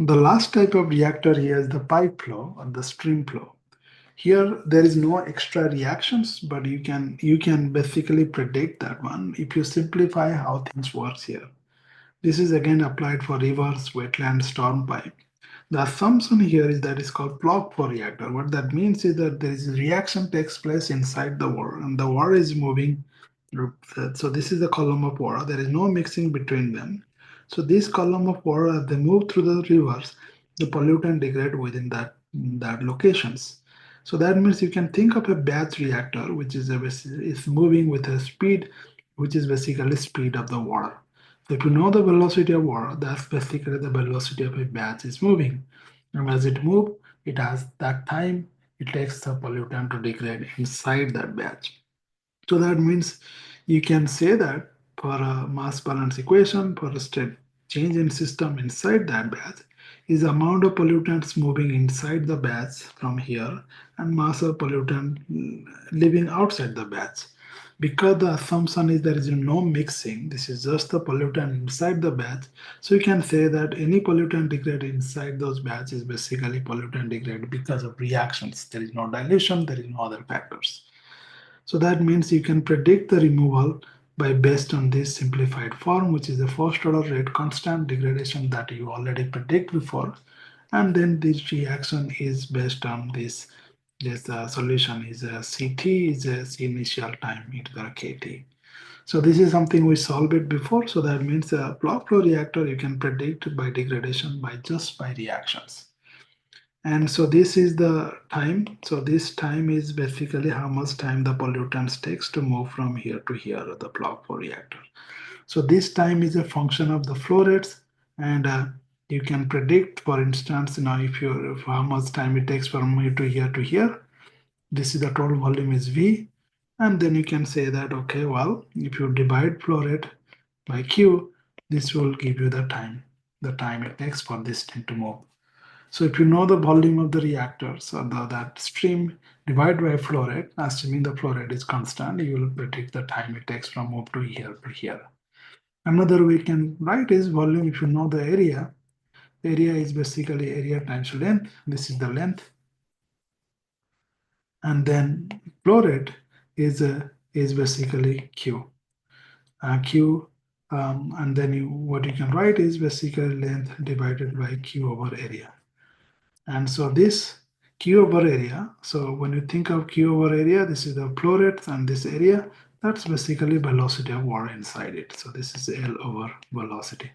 The last type of reactor here is the pipe flow or the stream flow. Here there is no extra reactions, but you can basically predict that one if you simplify how things works here. This is again applied for rivers, wetland, storm pipe. The assumption here is that it's called plug flow reactor. What that means is that there is a reaction takes place inside the water, and the water is moving. So this is the column of water. There is no mixing between them. So this column of water, as they move through the rivers, the pollutant degrade within that locations. So that means you can think of a batch reactor, which is moving with a speed, which is basically speed of the water. So if you know the velocity of water, that's basically the velocity of a batch is moving. And as it moves, it has that time it takes the pollutant to degrade inside that batch. So that means you can say that for a mass balance equation for a state change in system inside that batch is the amount of pollutants moving inside the batch from here and mass of pollutant living outside the batch. Because the assumption is there is no mixing, this is just the pollutant inside the batch. So you can say that any pollutant degraded inside those batch is basically pollutant degraded because of reactions. There is no dilution, there is no other factors. So that means you can predict the removal by based on this simplified form, which is the first order rate constant degradation that you already predict before. And then this reaction is based on this solution is a CT is a C initial time into the KT. So this is something we solved it before. So that means a block flow reactor you can predict by degradation by just by reactions. And so this is the time. So this time is basically how much time the pollutants takes to move from here to here, the block flow reactor. So this time is a function of the flow rates, and you can predict, for instance, if how much time it takes from here to here to here. This is the total volume is V, and then you can say that okay, well, if you divide flow rate by Q, this will give you the time it takes for this thing to move. So if you know the volume of the reactor, so that stream divided by flow rate, assuming the flow rate is constant, you will predict the time it takes from move to here. Another way you can write is volume if you know the area. Area is basically area times length. This is the length. And then flow rate is basically Q. Q and then what you can write is basically length divided by Q over area. And so this Q over area, so when you think of Q over area, this is the flow rate and this area, that's basically velocity of water inside it. So this is L over velocity.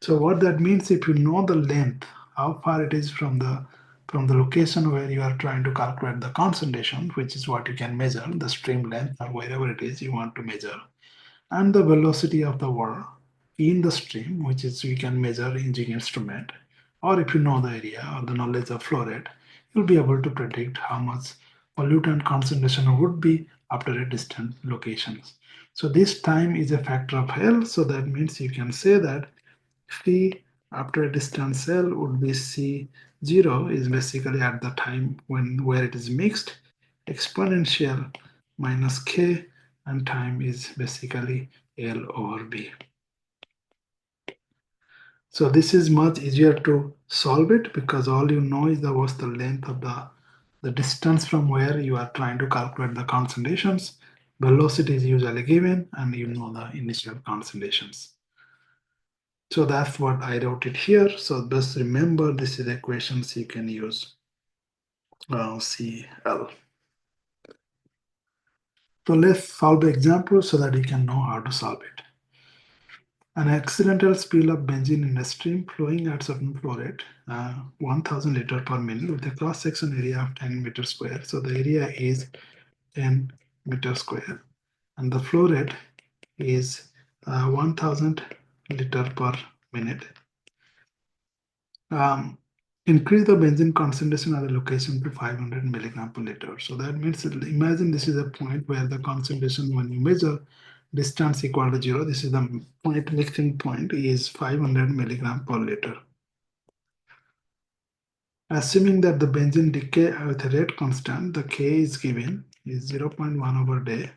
So what that means, if you know the length, how far it is from the location where you are trying to calculate the concentration, which is what you can measure, the stream length or wherever it is you want to measure, and the velocity of the water in the stream, which is we can measure using instrument, or if you know the area or the knowledge of flow rate, you'll be able to predict how much pollutant concentration would be after a distant locations. So this time is a factor of L, so that means you can say that C after a distance L would be C0 is basically at the time where it is mixed exponential minus K and time is basically L over B. So this is much easier to solve it because all you know is what's the length of the distance from where you are trying to calculate the concentrations. Velocity is usually given and you know the initial concentrations. So that's what I wrote it here. So just remember this is equations you can use CL. So let's solve the example so that you can know how to solve it. An accidental spill of benzene in a stream flowing at certain flow rate, 1000 liter per minute with a cross section area of 10 meters square. So the area is 10 meters square and the flow rate is 1000 liter per minute. Increase the benzene concentration at the location to 500 milligram per liter. So that means imagine this is a point where the concentration when you measure distance equal to 0, this is the point mixing point is 500 milligram per liter. Assuming that the benzene decay with a rate constant, the K is given is 0.1 over day.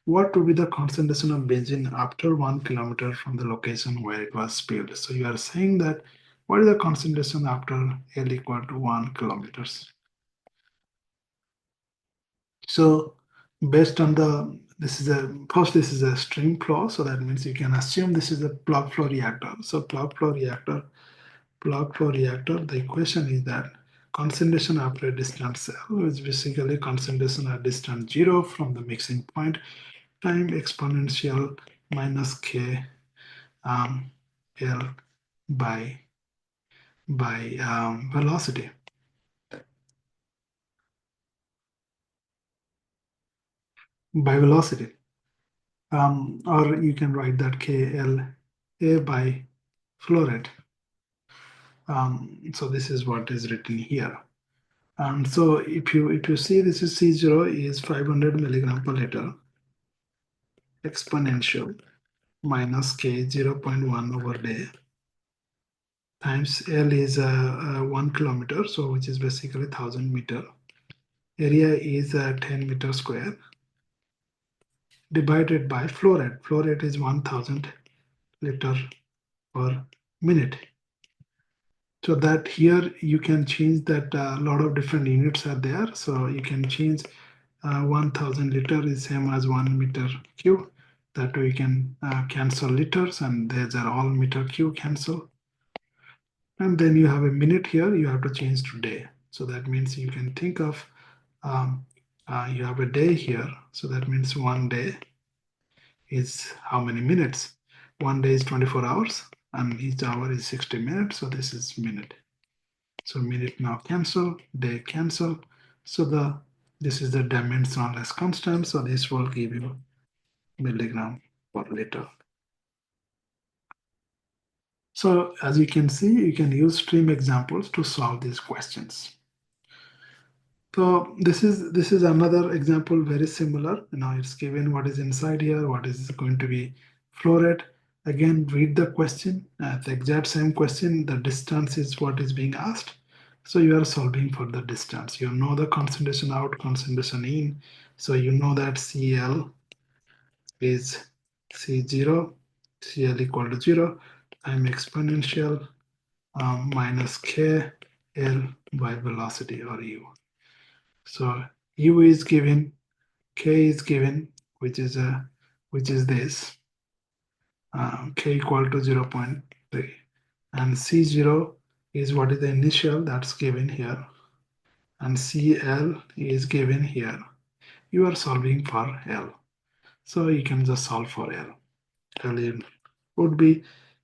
What would be the concentration of benzene after 1 kilometer from the location where it was spilled? So you are saying that What is the concentration after L equal to 1 kilometers? So based on this is a stream flow, so that means you can assume this is a plug flow reactor. So plug flow reactor, the equation is that concentration after a distant cell is basically concentration at distance 0 from the mixing point time exponential minus k L by velocity. By velocity. Or you can write that KLA by flow rate. So this is what is written here. So if you see this is C0 is 500 milligram per liter exponential minus K 0.1 over day times L is 1 kilometer, so which is basically 1000 meter. Area is 10 meter square divided by flow rate. Flow rate is 1000 liter per minute. So that here you can change that a lot of different units are there. So you can change 1000 liter is same as 1 meter cube. That way you can cancel liters and these are all meter cube cancel. And then you have a minute here, you have to change to day. So that means you can think of you have a day here. So that means 1 day is how many minutes? 1 day is 24 hours and each hour is 60 minutes. So this is minute. So minute now cancel, day cancel. So this is the dimensionless constant. So this will give you milligram per liter. So as you can see, you can use stream examples to solve these questions. So this is another example very similar. It's given what is inside here, what is going to be flow rate. Again, read the question, the exact same question, the distance is what is being asked. So you are solving for the distance. You know the concentration out, concentration in. So you know that CL is C0, CL equal to 0. I'm exponential minus K L by velocity or U. So U is given, K is given, which is this K equal to 0.3, and C0 is what is the initial that's given here, and CL is given here. You are solving for L, so you can just solve for L. L would be,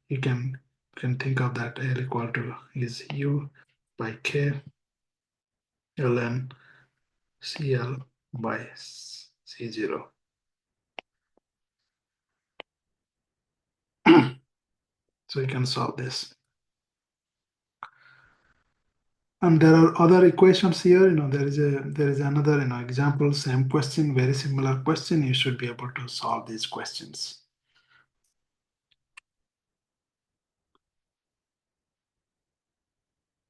you can think of that L equal to is U by K ln CL by C0. So you can solve this. And there are other equations here. There is another example, same question, very similar question. You should be able to solve these questions.